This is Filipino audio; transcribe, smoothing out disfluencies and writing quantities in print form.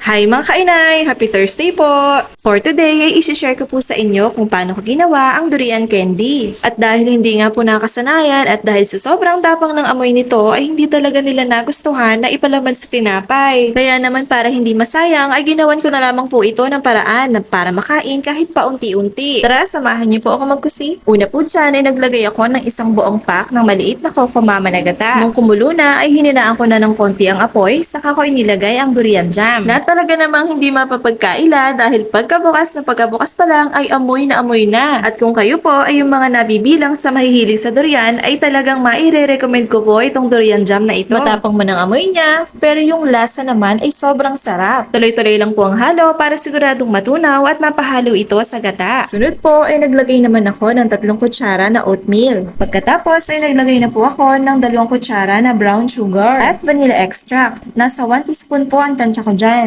Hi mga kainay! Happy Thursday po! For today ay isi-share ko po sa inyo kung paano ko ginawa ang durian candy. At dahil hindi nga po nakasanayan at dahil sa sobrang tapang ng amoy nito ay hindi talaga nila nagustuhan na ipalaman sa tinapay. Kaya naman para hindi masayang ay ginawan ko na lamang po ito ng paraan na para makain kahit paunti-unti. Tara, samahan niyo po ako magkusi. Una po dyan ay naglagay ako ng isang buong pack ng maliit na Coco Mama na gata. Nung kumulo na ay hininaan ko na ng konti ang apoy saka ko inilagay ang durian jam. Na talaga namang hindi mapapagkaila dahil pagkabukas pa lang ay amoy na. At kung kayo po ay yung mga nabibilang sa mahihilig sa durian ay talagang maire-recommend ko po itong durian jam na ito. Matapang man ang amoy niya, pero yung lasa naman ay sobrang sarap. Tuloy-tuloy lang po ang halo para siguradong matunaw at mapahalo ito sa gata. Sunod po ay naglagay naman ako ng 3 kutsara na oatmeal. Pagkatapos ay naglagay na po ako ng 2 kutsara na brown sugar at vanilla extract. Nasa 1 teaspoon po ang tansya ko dyan.